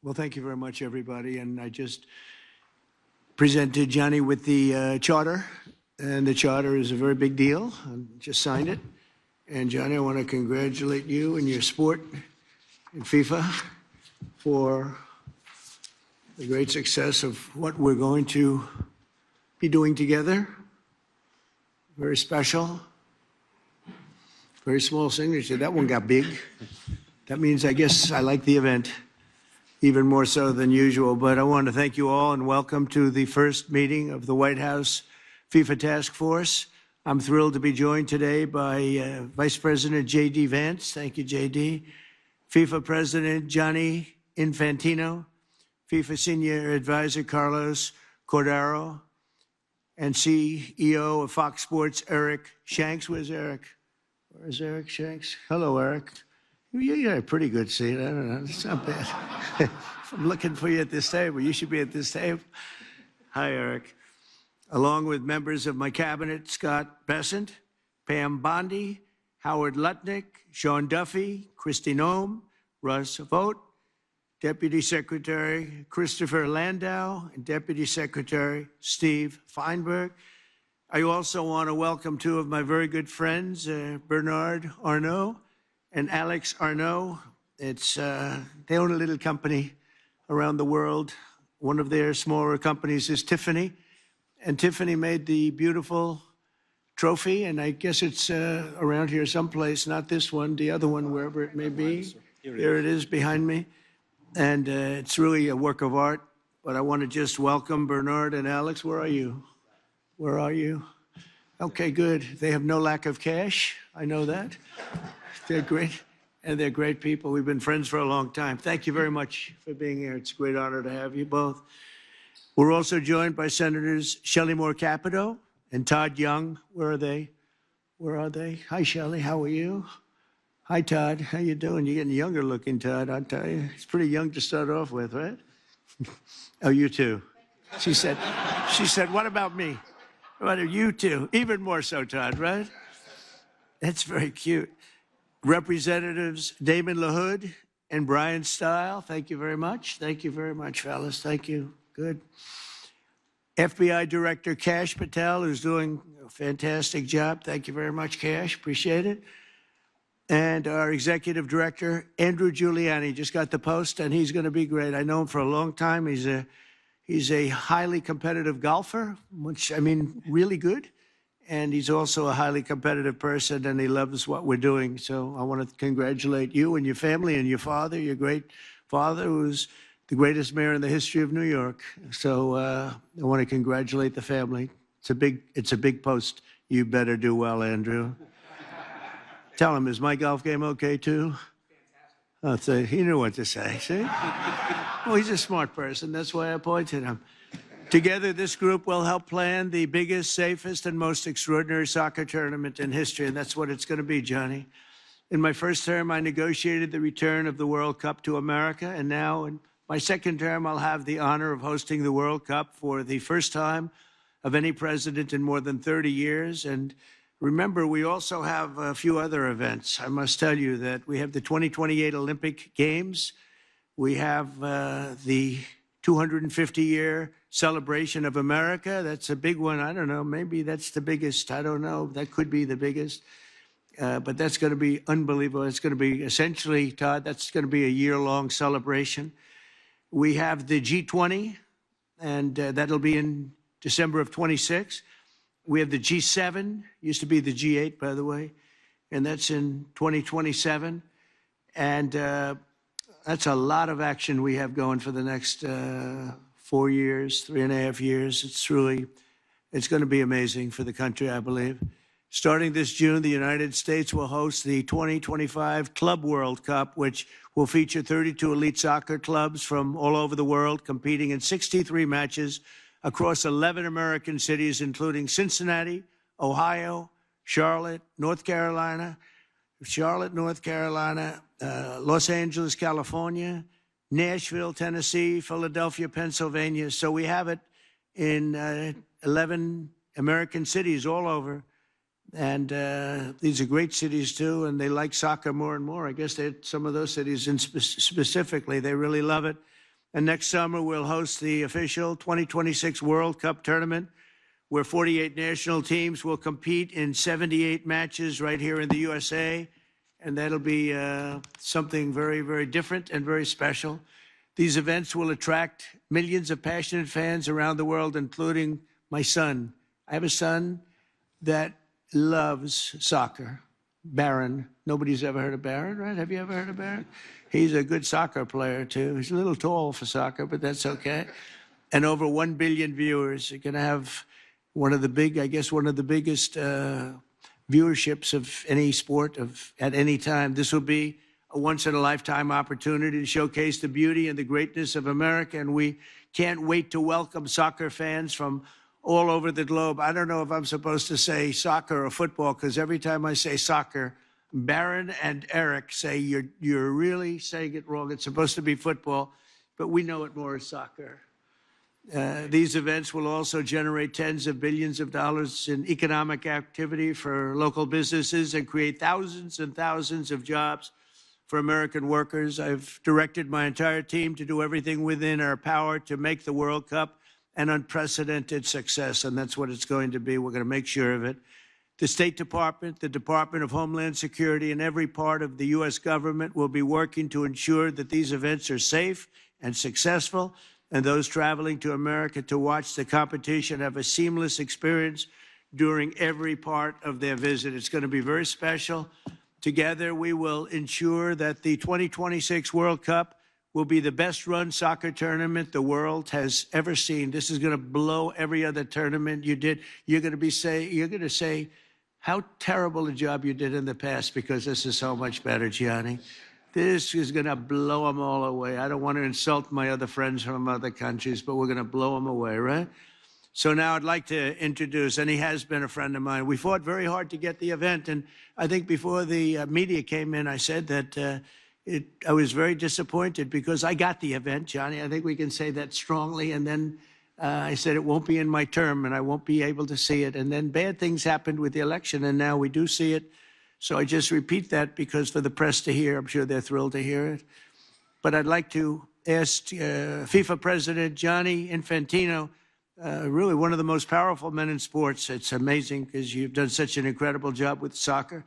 Well, thank you very much, everybody. And I just presented Johnny with the charter, and the charter is a very big deal. I just signed it. And Johnny, I want to congratulate you and your sport in FIFA for the great success of what we're going to be doing together. Very special. Very small signature. That one got big. That means, I guess, I like the event even more so than usual. But I want to thank you all and welcome to the first meeting of the White House FIFA Task Force. I'm thrilled to be joined today by Vice President J.D. Vance. Thank you, J.D. FIFA President Gianni Infantino, FIFA Senior Advisor Carlos Cordaro, and CEO of Fox Sports, Eric Shanks. Where's Eric? Where's Eric Shanks? Hello, Eric. You got a pretty good seat. I don't know. It's not bad. If I'm looking for you at this table, you should be at this table. Hi, Eric. Along with members of my cabinet, Scott Bessent, Pam Bondi, Howard Lutnick, Sean Duffy, Kristi Noem, Russ Vogt, Deputy Secretary Christopher Landau, and Deputy Secretary Steve Feinberg. I also want to welcome two of my very good friends, Bernard Arnault and Alex Arnault. They own a little company around the world. One of their smaller companies is Tiffany, and Tiffany made the beautiful trophy, and I guess it's around here someplace, not this one, the other one, wherever it may be. Here it is behind me, and it's really a work of art, but I want to just welcome Bernard and Alex. Where are you? Where are you? Okay, good. They have no lack of cash. I know that. They're great, and they're great people. We've been friends for a long time. Thank you very much for being here. It's a great honor to have you both. We're also joined by Senators Shelley Moore Capito and Todd Young. Where are they? Where are they? Hi, Shelley. How are you? Hi, Todd. How you doing? You're getting younger looking, Todd, I'll tell you. It's pretty young to start off with, right? Oh, you too. She said, what about me? What are you two? Even more so, Todd, right? That's very cute. Representatives Damon LaHood and Brian Stile, thank you very much. Thank you very much, fellas. Thank you. Good. FBI Director Kash Patel, who's doing a fantastic job. Thank you very much, Kash. Appreciate it. And our Executive Director, Andrew Giuliani, just got the post, and he's going to be great. I know him for a long time. He's a highly competitive golfer, which, I mean, really good. And he's also a highly competitive person, and he loves what we're doing. So I want to congratulate you and your family and your father, your great father, who's the greatest mayor in the history of New York. So I want to congratulate the family. It's a big post. You better do well, Andrew. Tell him, is my golf game okay, too? Fantastic. He knew what to say, see? Well, he's a smart person. That's why I appointed him. Together, this group will help plan the biggest, safest, and most extraordinary soccer tournament in history, and that's what it's going to be, Johnny. In my first term, I negotiated the return of the World Cup to America, and now in my second term, I'll have the honor of hosting the World Cup for the first time of any president in more than 30 years. And remember, we also have a few other events. I must tell you that we have the 2028 Olympic Games. We have the 250-year celebration of America. That's a big one. I don't know. Maybe that's the biggest. I don't know. That could be the biggest. But that's going to be unbelievable. It's going to be essentially, Todd, that's going to be a year-long celebration. We have the G20, and that'll be in December of 26. We have the G7, used to be the G8, by the way, and that's in 2027. And that's a lot of action we have going for the next 4 years, 3.5 years. It's going to be amazing for the country, I believe. Starting this June, the United States will host the 2025 Club World Cup, which will feature 32 elite soccer clubs from all over the world competing in 63 matches across 11 American cities, including Cincinnati, Ohio, Charlotte, North Carolina, Los Angeles, California, Nashville, Tennessee, Philadelphia, Pennsylvania. So we have it in 11 American cities all over. And these are great cities, too, and they like soccer more and more. I guess some of those cities specifically, they really love it. And next summer, we'll host the official 2026 World Cup tournament, where 48 national teams will compete in 78 matches right here in the USA. And that'll be something very, very different and very special. These events will attract millions of passionate fans around the world, including my son. I have a son that loves soccer. Barron. Nobody's ever heard of Barron, right? Have you ever heard of Barron? He's a good soccer player, too. He's a little tall for soccer, but that's okay. And over 1 billion viewers. You're going to have one of the biggest viewerships of any sport at any time. This will be a once-in-a-lifetime opportunity to showcase the beauty and the greatness of America, and we can't wait to welcome soccer fans from all over the globe. I don't know if I'm supposed to say soccer or football, because every time I say soccer, Barron and Eric say you're really saying it wrong. It's supposed to be football, but we know it more as soccer. These events will also generate tens of billions of dollars in economic activity for local businesses and create thousands and thousands of jobs for American workers. I've directed my entire team to do everything within our power to make the World Cup an unprecedented success, and that's what it's going to be. We're going to make sure of it. The State Department, the Department of Homeland Security, and every part of the U.S. government will be working to ensure that these events are safe and successful, and those traveling to America to watch the competition have a seamless experience during every part of their visit. It's going to be very special. Together, we will ensure that the 2026 World Cup will be the best-run soccer tournament the world has ever seen. This is going to blow every other tournament you did. You're going to say how terrible a job you did in the past, because this is so much better, Gianni. This is going to blow them all away. I don't want to insult my other friends from other countries, but we're going to blow them away, right? So now I'd like to introduce, and he has been a friend of mine. We fought very hard to get the event, and I think before the media came in, I said that I was very disappointed because I got the event, Johnny. I think we can say that strongly. And then I said it won't be in my term and I won't be able to see it. And then bad things happened with the election, and now we do see it. So I just repeat that because for the press to hear, I'm sure they're thrilled to hear it. But I'd like to ask FIFA President Gianni Infantino, really one of the most powerful men in sports. It's amazing because you've done such an incredible job with soccer.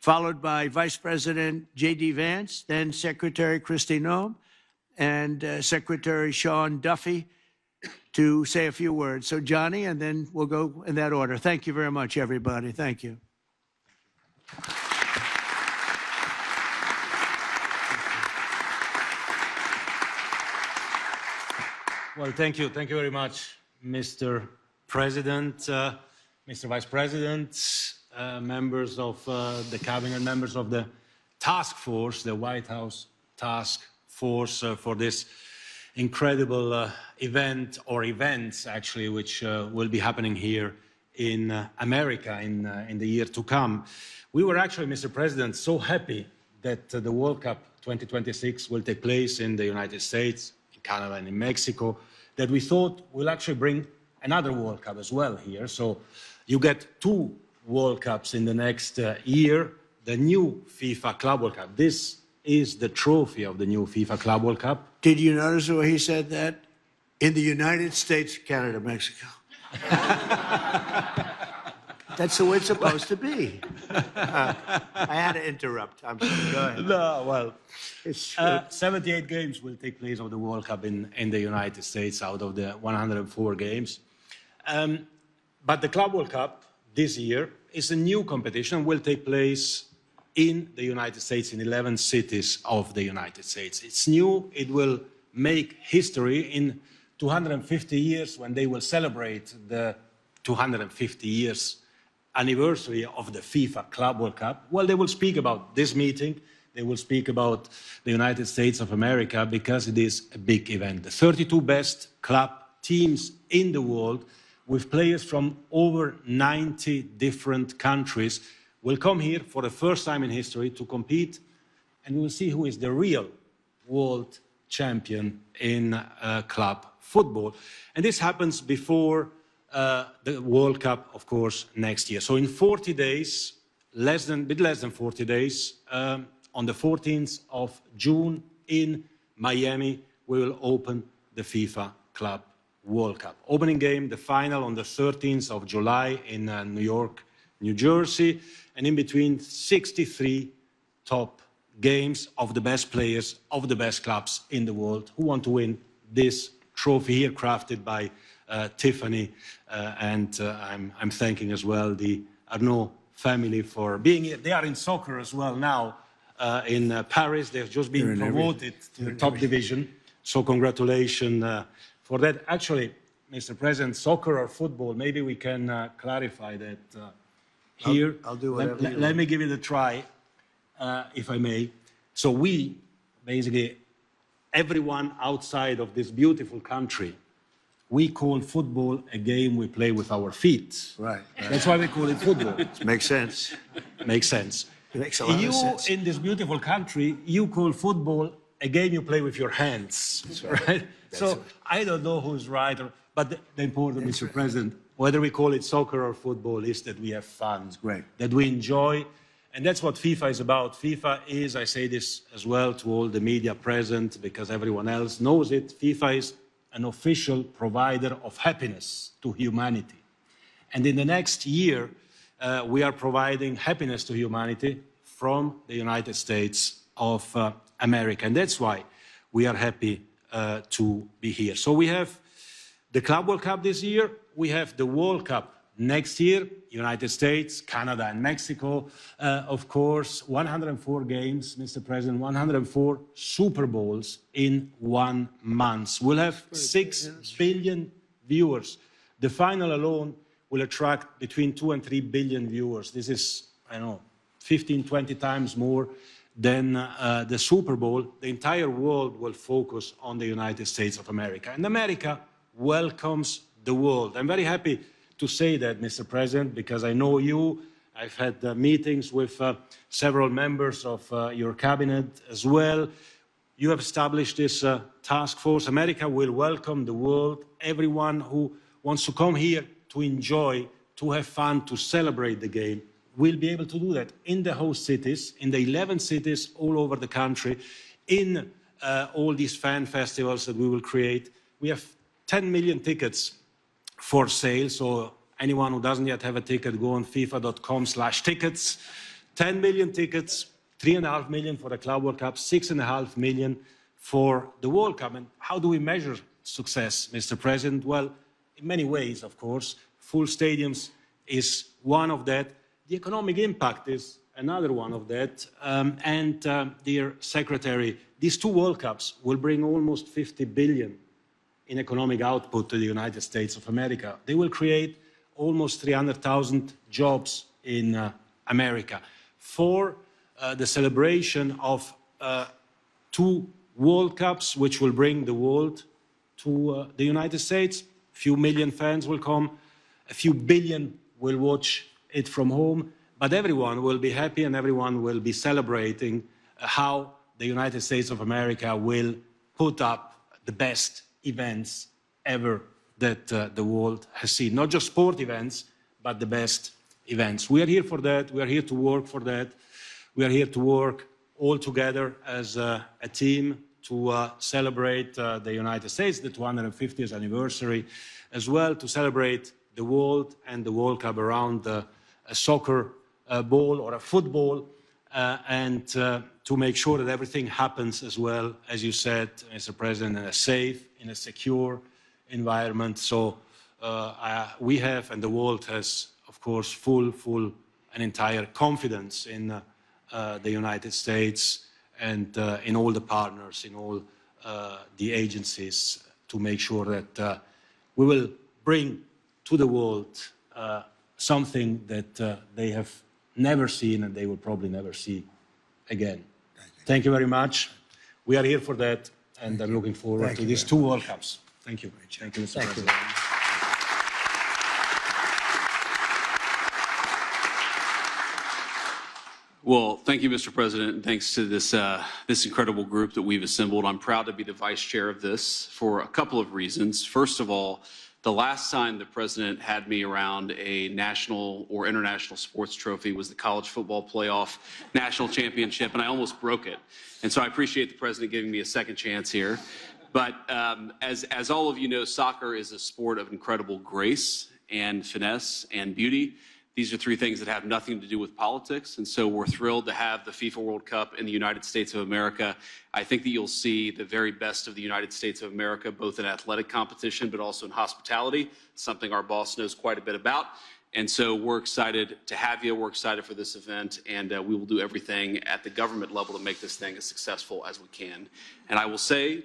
Followed by Vice President J.D. Vance, then Secretary Kristi Noem, and Secretary Sean Duffy to say a few words. So Johnny, and then we'll go in that order. Thank you very much, everybody. Thank you. Well, thank you. Thank you very much, Mr. President, Mr. Vice President, members of the cabinet, members of the task force, the White House Task Force, for this incredible event, or events actually, which will be happening here in America in the year to come. We were actually, Mr. President, so happy that the World Cup 2026 will take place in the United States, in Canada and in Mexico, that we thought we'll actually bring another World Cup as well here. So you get two World Cups in the next year, the new FIFA Club World Cup. This is the trophy of the new FIFA Club World Cup. Did you notice the way he said that? In the United States, Canada, Mexico. That's the way it's supposed to be. I had to interrupt. I'm sorry. Go ahead. No, well, It's true. 78 games will take place of the World Cup in the United States out of the 104 games. But the Club World Cup this year is a new competition, will take place in the United States, in 11 cities of the United States. It's new. It will make history in 250 years when they will celebrate the 250 years anniversary of the FIFA Club World Cup. Well, they will speak about this meeting. They will speak about the United States of America because it is a big event. The 32 best club teams in the world, with players from over 90 different countries, will come here for the first time in history to compete, and we will see who is the real world champion in club football. And this happens before the World Cup, of course, next year. So in 40 days, bit less than 40 days, on the 14th of June in Miami, we will open the FIFA Club World Cup. Opening game, the final on the 13th of July in New York, New Jersey, and in between 63 top games of the best players, of the best clubs in the world who want to win this trophy here crafted by Tiffany. And I'm thanking as well the Arnaud family for being here. They are in soccer as well now in Paris. They've just been promoted to the top division. So congratulations for that. Actually, Mr. President, soccer or football, maybe we can clarify that here. I'll do whatever Let me give it a try, if I may. So we, basically, everyone outside of this beautiful country, we call football a game we play with our feet. Right. That's why we call it football. Makes sense. Makes sense. It makes a lot of sense. In this beautiful country, you call football a game you play with your hands, right? So I don't know who's right, but the important, Mr. President, whether we call it soccer or football, is that we have fun, that we enjoy, and that's what FIFA is about. FIFA is, I say this as well to all the media present, because everyone else knows it, FIFA is an official provider of happiness to humanity. And in the next year, we are providing happiness to humanity from the United States of America. And that's why we are happy to be here. So we have the Club World Cup this year. We have the World Cup next year, United States, Canada, and Mexico. Of course, 104 games, Mr. President, 104 Super Bowls in 1 month. We'll have 6 billion viewers. The final alone will attract between 2 and 3 billion viewers. This is, I don't know, 15, 20 times more than the Super Bowl. The entire world will focus on the United States of America. And America welcomes the world. I'm very happy to say that, Mr. President, because I know you. I've had meetings with several members of your cabinet as well. You have established this task force. America will welcome the world, everyone who wants to come here to enjoy, to have fun, to celebrate the game, will be able to do that in the host cities, in the 11 cities all over the country, in all these fan festivals that we will create. We have 10 million tickets for sale, so anyone who doesn't yet have a ticket, go on fifa.com/tickets. 10 million tickets, 3.5 million for the Club World Cup, 6.5 million for the World Cup. And how do we measure success, Mr. President? Well, in many ways, of course. Full stadiums is one of that. The economic impact is another one of that. Dear Secretary, these 2 World Cups will bring almost 50 billion in economic output to the United States of America. They will create almost 300,000 jobs in America. For the celebration of 2 World Cups, which will bring the world to the United States, a few million fans will come, a few billion will watch it from home, but everyone will be happy and everyone will be celebrating how the United States of America will put up the best events ever that the world has seen. Not just sport events, but the best events. We are here for that. We are here to work for that. We are here to work all together as a team to celebrate the United States, the 250th anniversary, as well to celebrate the world and the World Cup around a soccer ball or a football, and to make sure that everything happens as well, as you said, Mr. President, in a safe, in a secure environment. So we have, and the world has, of course, full and entire confidence in the United States and in all the partners, in all the agencies, to make sure that we will bring to the world something that they have never seen and they will probably never see again. Thank you very much. We are here for that, and I'm looking forward to these 2 World Cups. Thank you. Thank you, Mr. President. Well, thank you, Mr. President, and thanks to this incredible group that we've assembled. I'm proud to be the vice chair of this for a couple of reasons. First of all, the last time the president had me around a national or international sports trophy was the college football playoff national championship, and I almost broke it. And so I appreciate the president giving me a second chance here. But as all of you know, soccer is a sport of incredible grace and finesse and beauty. These are three things that have nothing to do with politics. And so we're thrilled to have the FIFA World Cup in the United States of America. I think that you'll see the very best of the United States of America, both in athletic competition, but also in hospitality, something our boss knows quite a bit about. And so we're excited to have you. We're excited for this event, and we will do everything at the government level to make this thing as successful as we can. And I will say,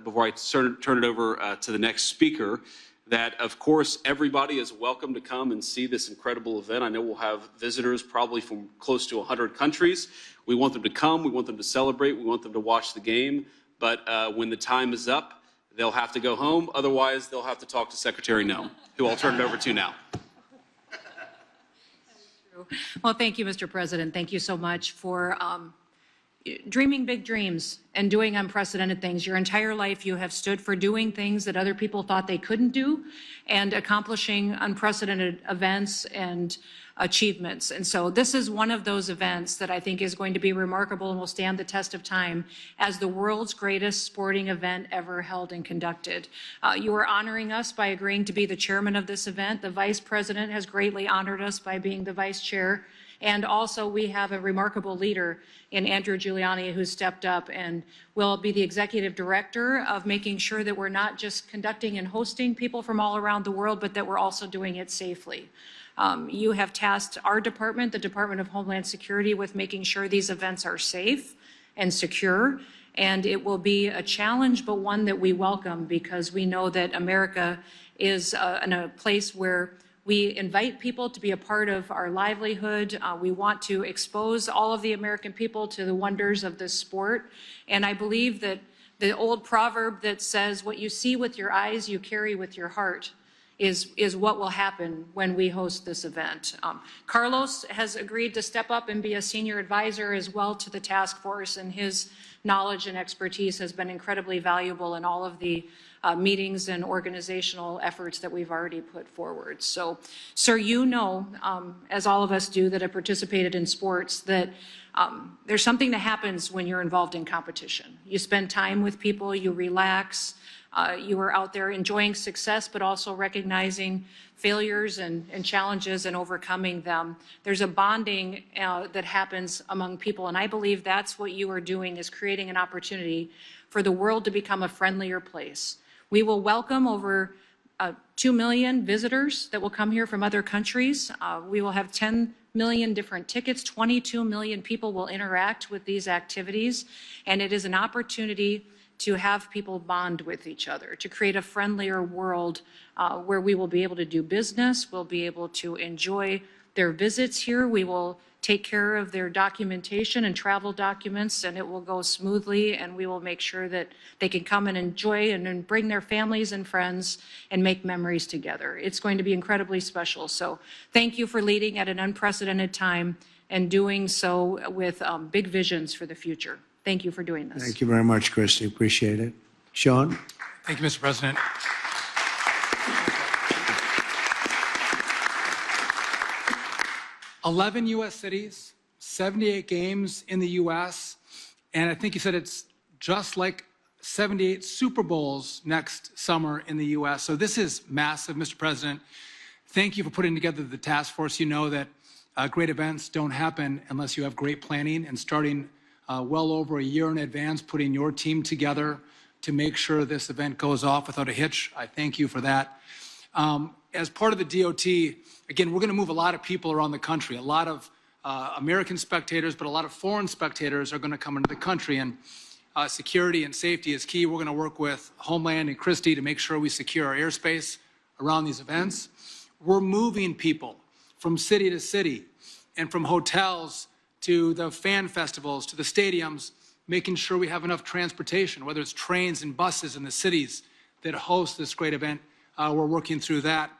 before I turn it over to the next speaker, that, of course, everybody is welcome to come and see this incredible event. I know we'll have visitors probably from close to 100 countries. We want them to come. We want them to celebrate. We want them to watch the game. But when the time is up, they'll have to go home. Otherwise, they'll have to talk to Secretary Noem, who I'll turn it over to now. Well, thank you, Mr. President. Thank you so much for dreaming big dreams and doing unprecedented things. Your entire life, you have stood for doing things that other people thought they couldn't do and accomplishing unprecedented events and achievements. And so this is one of those events that I think is going to be remarkable and will stand the test of time as the world's greatest sporting event ever held and conducted. You are honoring us by agreeing to be the chairman of this event. The vice president has greatly honored us by being the vice chair. And also we have a remarkable leader in Andrew Giuliani who stepped up and will be the executive director of making sure that we're not just conducting and hosting people from all around the world, but that we're also doing it safely. You have tasked our department, the Department of Homeland Security, with making sure these events are safe and secure. And it will be a challenge, but one that we welcome because we know that America is in a place where we invite people to be a part of our livelihood. We want to expose all of the American people to the wonders of this sport. And I believe that the old proverb that says, what you see with your eyes, you carry with your heart, is what will happen when we host this event. Carlos has agreed to step up and be a senior advisor as well to the task force, and his knowledge and expertise has been incredibly valuable in all of the meetings and organizational efforts that we've already put forward. So, sir, you know, as all of us do that have participated in sports, that there's something that happens when you're involved in competition. You spend time with people, you relax, you are out there enjoying success, but also recognizing failures and challenges and overcoming them. There's a bonding that happens among people, and I believe that's what you are doing, is creating an opportunity for the world to become a friendlier place. We will welcome over 2 million visitors that will come here from other countries. We will have 10 million different tickets. 22 million people will interact with these activities, and it is an opportunity to have people bond with each other, to create a friendlier world where we will be able to do business, we'll be able to enjoy their visits here, we will take care of their documentation and travel documents, and it will go smoothly, and we will make sure that they can come and enjoy and bring their families and friends and make memories together. It's going to be incredibly special. So thank you for leading at an unprecedented time and doing so with big visions for the future. Thank you for doing this. Thank you very much, Christy. Appreciate it. Sean? Thank you, Mr. President. 11 U.S. cities, 78 games in the U.S., and I think you said it's just like 78 Super Bowls next summer in the U.S. So this is massive, Mr. President. Thank you for putting together the task force. You know that great events don't happen unless you have great planning, and starting well over a year in advance, putting your team together to make sure this event goes off without a hitch. I thank you for that. As part of the DOT, again, we're going to move a lot of people around the country. A lot of American spectators, but a lot of foreign spectators are going to come into the country, and security and safety is key. We're going to work with Homeland and Christie to make sure we secure our airspace around these events. We're moving people from city to city and from hotels to the fan festivals, to the stadiums, making sure we have enough transportation, whether it's trains and buses in the cities that host this great event. We're working through that,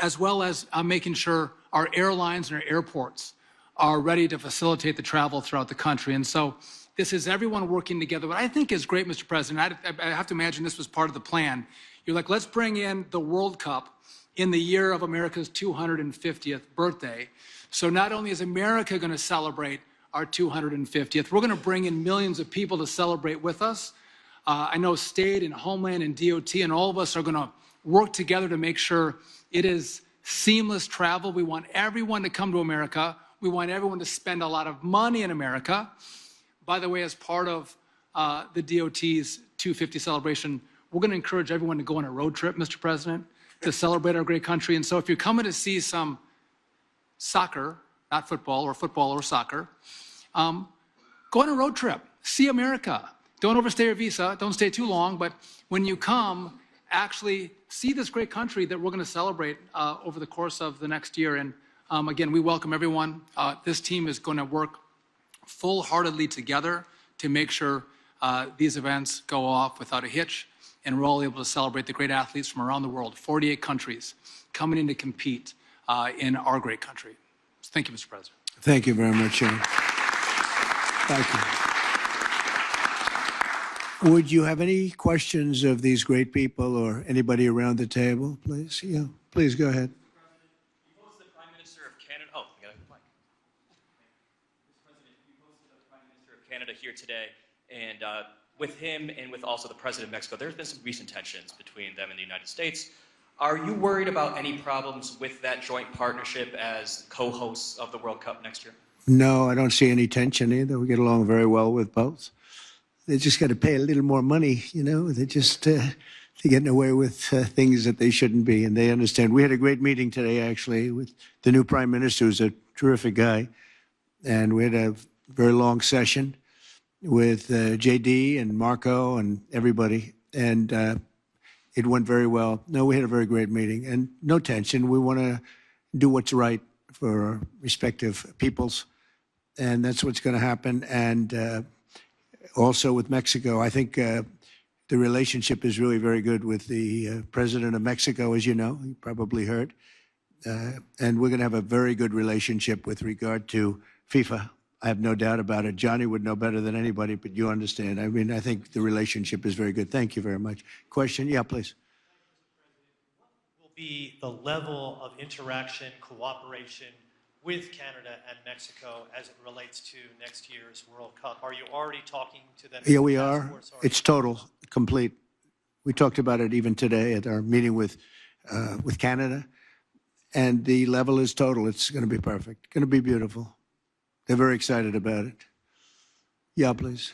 as well as making sure our airlines and our airports are ready to facilitate the travel throughout the country. And so this is everyone working together. What I think is great, Mr. President, I have to imagine this was part of the plan. You're like, let's bring in the World Cup in the year of America's 250th birthday. So not only is America going to celebrate our 250th, we're going to bring in millions of people to celebrate with us. I know State and Homeland and DOT and all of us are going to work together to make sure it is seamless travel. We want everyone to come to America. We want everyone to spend a lot of money in America. By the way, as part of the DOT's 250 celebration, we're going to encourage everyone to go on a road trip, Mr. President, to celebrate our great country. And so if you're coming to see some soccer, not football or soccer, go on a road trip, see America. Don't overstay your visa, don't stay too long, but when you come, actually see this great country that we're going to celebrate over the course of the next year. And again, we welcome everyone. This team is going to work full-heartedly together to make sure these events go off without a hitch, and we're all able to celebrate the great athletes from around the world, 48 countries coming in to compete in our great country. So thank you, Mr. President. Thank you very much, Sean. Thank you. Would you have any questions of these great people or anybody around the table, please? Yeah, please go ahead. You hosted the Prime Minister of Canada. Oh, I got a mic. Mr. President, you hosted the Prime Minister of Canada here today, and with him and with also the President of Mexico, there's been some recent tensions between them and the United States. Are you worried about any problems with that joint partnership as co-hosts of the World Cup next year? No, I don't see any tension either. We get along very well with both. They just got to pay a little more money, you know. They're just they're getting away with things that they shouldn't be, and they understand. We had a great meeting today, actually, with the new Prime Minister, who's a terrific guy, and we had a very long session with JD and Marco and everybody, and it went very well. No, we had a very great meeting, and no tension. We want to do what's right for our respective peoples, and that's what's going to happen. And also with Mexico, I think the relationship is really very good with the president of Mexico, as you know, you probably heard. And we're going to have a very good relationship with regard to FIFA. I have no doubt about it. Johnny would know better than anybody, but you understand. I mean, I think the relationship is very good. Thank you very much. Question? Yeah, please. What will be the level of interaction, cooperation with Canada and Mexico as it relates to next year's World Cup? Are you already talking to them? Yeah, we are. It's total, complete. We talked about it even today at our meeting with Canada, and the level is total. It's going to be perfect. Going to be beautiful. They're very excited about it. Yeah, please.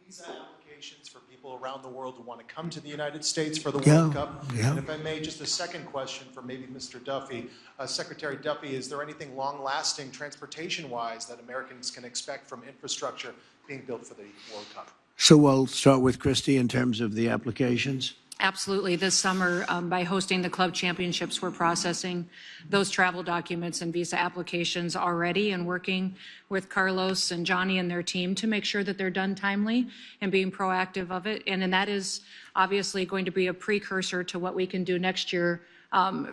Visa applications for people around the world who want to come to the United States for the World Cup. Yeah. And if I may, just a second question for maybe Mr. Duffy. Secretary Duffy, is there anything long-lasting transportation-wise that Americans can expect from infrastructure being built for the World Cup? So we'll start with Christy in terms of the applications. Absolutely. This summer, by hosting the club championships, we're processing those travel documents and visa applications already and working with Carlos and Johnny and their team to make sure that they're done timely and being proactive of it. And then that is obviously going to be a precursor to what we can do next year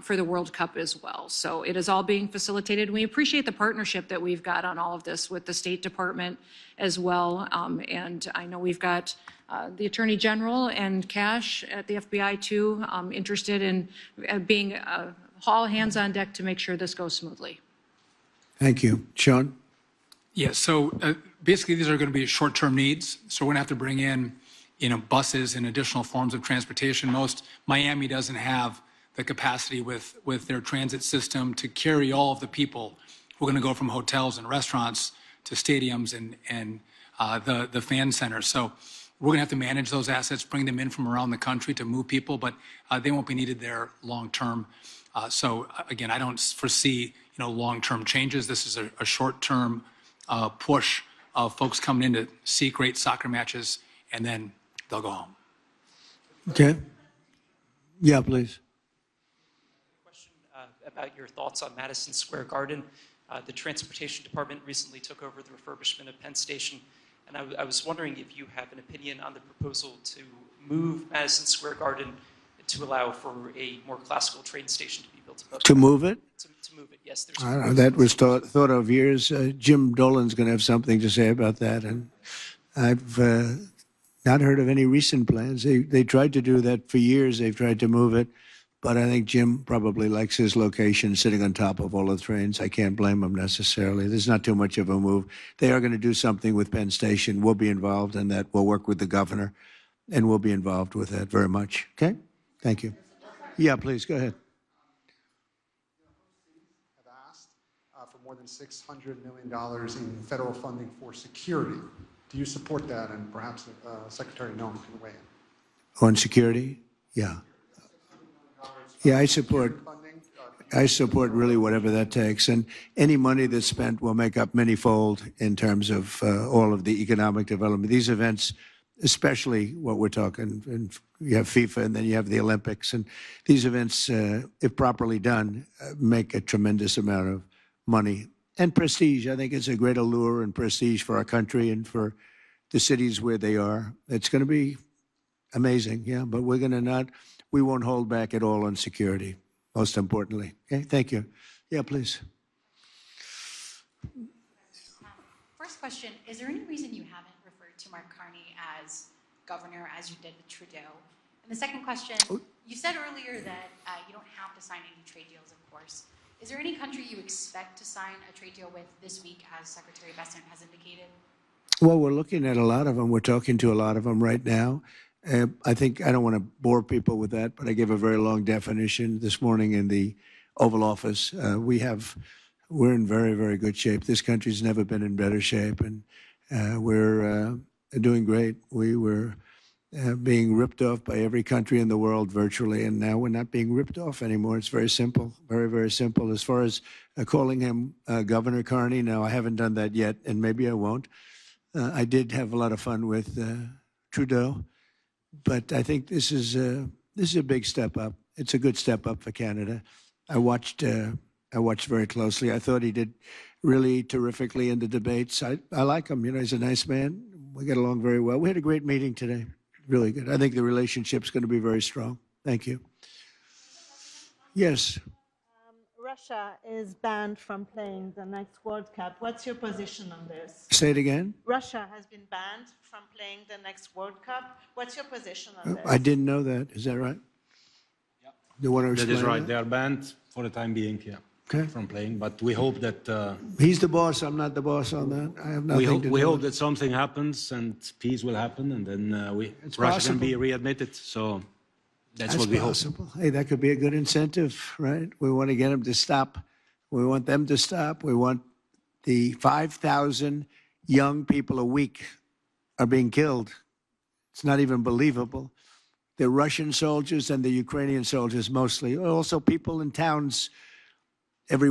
for the World Cup as well. So it is all being facilitated. We appreciate the partnership that we've got on all of this with the State Department as well. And I know we've got the Attorney General and Cash at the FBI too, interested in being all hands on deck to make sure this goes smoothly. Thank you. Sean? Yeah, so basically these are going to be short-term needs. So we're going to have to bring in, buses and additional forms of transportation. Miami doesn't have the capacity with their transit system to carry all of the people. We're going to go from hotels and restaurants to stadiums and the fan centers. So we're going to have to manage those assets, bring them in from around the country to move people, but they won't be needed there long term. So again, I don't foresee long-term changes. This is a short-term push of folks coming in to see great soccer matches, and then they'll go home. Okay. Yeah, please. Question about your thoughts on Madison Square Garden. The Transportation Department recently took over the refurbishment of Penn Station, and I was wondering if you have an opinion on the proposal to move Madison Square Garden to allow for a more classical train station to be built above. To move it? To move it, yes. I don't know. That was thought of years. Jim Dolan's going to have something to say about that, and I've not heard of any recent plans. They tried to do that for years. They've tried to move it, but I think Jim probably likes his location, sitting on top of all the trains. I can't blame him necessarily. There's not too much of a move. They are going to do something with Penn Station. We'll be involved in that. We'll work with the governor, and we'll be involved with that very much. Okay? Thank you. Yeah, please, go ahead. Have asked for more than $600 million in federal funding for security. Do you support that? And perhaps Secretary Noem can weigh in. On security? Yeah. Yeah, I support really whatever that takes. And any money that's spent will make up many-fold in terms of all of the economic development. These events, especially what we're talking, and you have FIFA and then you have the Olympics. And these events, if properly done, make a tremendous amount of money. And prestige. I think it's a great allure and prestige for our country and for the cities where they are. It's going to be amazing, yeah, but we won't hold back at all on security, most importantly. Okay, thank you. Yeah, please. First question, is there any reason you haven't referred to Mark Carney as governor as you did with Trudeau? And the second question, you said earlier that you don't have to sign any trade deals, of course. Is there any country you expect to sign a trade deal with this week, as Secretary Bessent has indicated? Well, we're looking at a lot of them. We're talking to a lot of them right now. I think I don't want to bore people with that, but I gave a very long definition this morning in the Oval Office. We're in very, very good shape. This country's never been in better shape, and we're doing great. We were being ripped off by every country in the world virtually, and now we're not being ripped off anymore. It's very simple, very, very simple. As far as calling him Governor Carney, no, I haven't done that yet, and maybe I won't. I did have a lot of fun with Trudeau. But I think this is a big step up. It's a good step up for Canada. I watched very closely. I thought he did really terrifically in the debates. I like him. You know, he's a nice man. We get along very well. We had a great meeting today. Really good. I think the relationship's going to be very strong. Thank you. Yes. Russia is banned from playing the next World Cup. What's your position on this? Say it again. Russia has been banned from playing the next World Cup. What's your position on this? I didn't know that. Is that right? Yeah. You want to explain That is right. that? They are banned for the time being, yeah, Okay. from playing. But we hope that He's the boss. I'm not the boss on that. I have nothing to do we hope with it. that something happens and peace will happen, and then It's Russia possible. can be readmitted. So that's what we possible. Hey, that could be a good incentive, right? We want to get them to stop. We want them to stop. We want the 5,000 young people a week are being killed. It's not even believable. The Russian soldiers and the Ukrainian soldiers mostly. Also people in towns every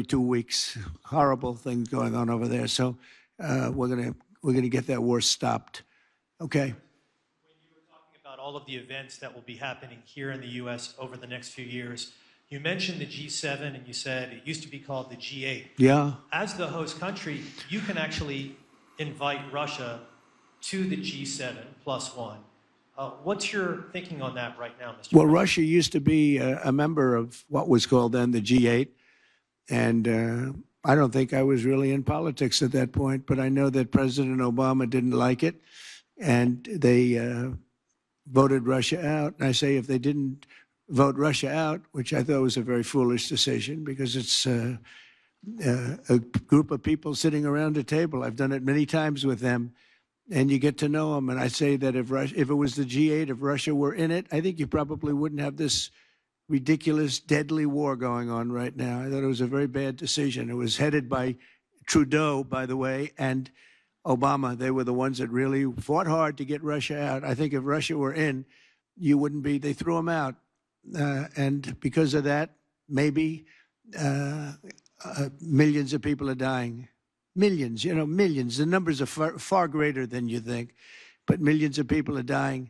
2 weeks. Horrible things going on over there. So we're gonna get that war stopped. Okay. When you were talking about all of the events that will be happening here in the U.S. over the next few years, you mentioned the G7 and you said it used to be called the G8. Yeah. As the host country, you can actually invite Russia to the G7 plus one. What's your thinking on that right now, Mr. Well, President? Russia used to be a member of what was called then the G8. And I don't think I was really in politics at that point, but I know that President Obama didn't like it. And they voted Russia out. And I say if they didn't vote Russia out, which I thought was a very foolish decision because it's a group of people sitting around a table. I've done it many times with them, and you get to know them. And I say that if it was the G8, if Russia were in it, I think you probably wouldn't have this ridiculous, deadly war going on right now. I thought it was a very bad decision. It was headed by Trudeau, by the way, and Obama. They were the ones that really fought hard to get Russia out. I think if Russia were in, you wouldn't be, they threw them out. And because of that, maybe millions of people are dying. Millions, millions. The numbers are far greater than you think, but millions of people are dying.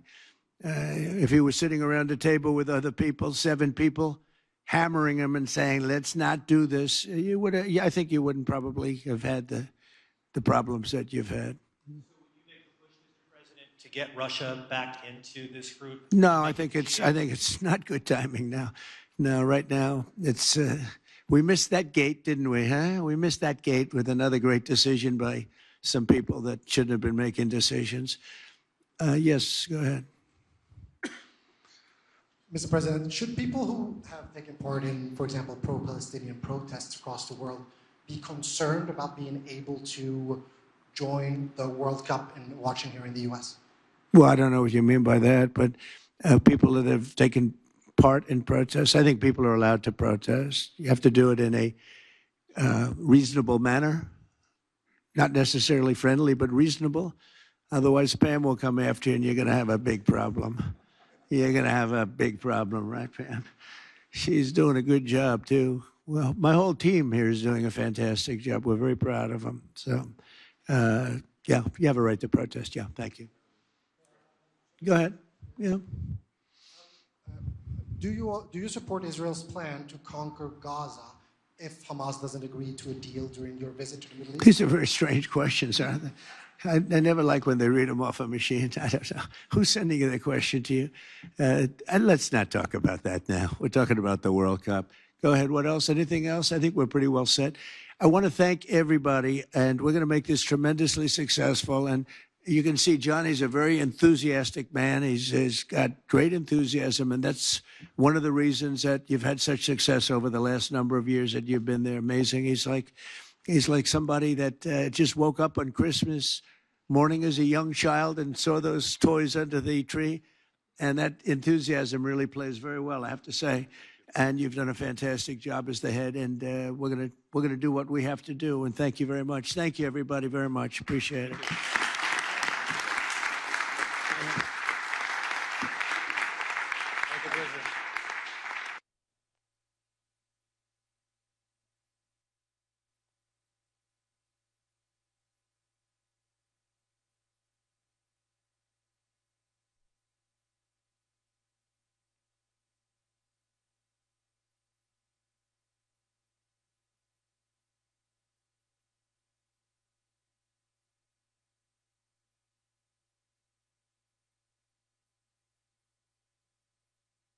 If he was sitting around a table with other people, 7 people, hammering him and saying, let's not do this, I think you wouldn't probably have had the problems that you've had. So would you make the push, Mr. President, to get Russia back into this group? No, I think it's not good timing now. No, right now it's we missed that gate, didn't we? Huh? We missed that gate with another great decision by some people that shouldn't have been making decisions. Yes, go ahead. Mr. President, should people who have taken part in, for example, pro-Palestinian protests across the world be concerned about being able to join the World Cup and watching here in the U.S.? Well, I don't know what you mean by that, but people that have taken part in protests, I think people are allowed to protest. You have to do it in a reasonable manner, not necessarily friendly, but reasonable. Otherwise, Pam will come after you and you're going to have a big problem. You're going to have a big problem, right, Pam? She's doing a good job, too. Well, my whole team here is doing a fantastic job. We're very proud of them. So, yeah, you have a right to protest. Yeah, thank you. Go ahead. Yeah. Do you support Israel's plan to conquer Gaza if Hamas doesn't agree to a deal during your visit to the Middle East? These are very strange questions, aren't they? I never like when they read them off a machine. I don't know. Who's sending the question to you? And let's not talk about that now. We're talking about the World Cup. Go ahead. What else? Anything else? I think we're pretty well set. I want to thank everybody, and we're going to make this tremendously successful. And you can see Johnny's a very enthusiastic man. He's got great enthusiasm, and that's one of the reasons that you've had such success over the last number of years that you've been there. Amazing. He's like somebody that just woke up on Christmas morning as a young child and saw those toys under the tree. And that enthusiasm really plays very well, I have to say. And you've done a fantastic job as the head. And we're gonna do what we have to do. And thank you very much. Thank you, everybody, very much. Appreciate it.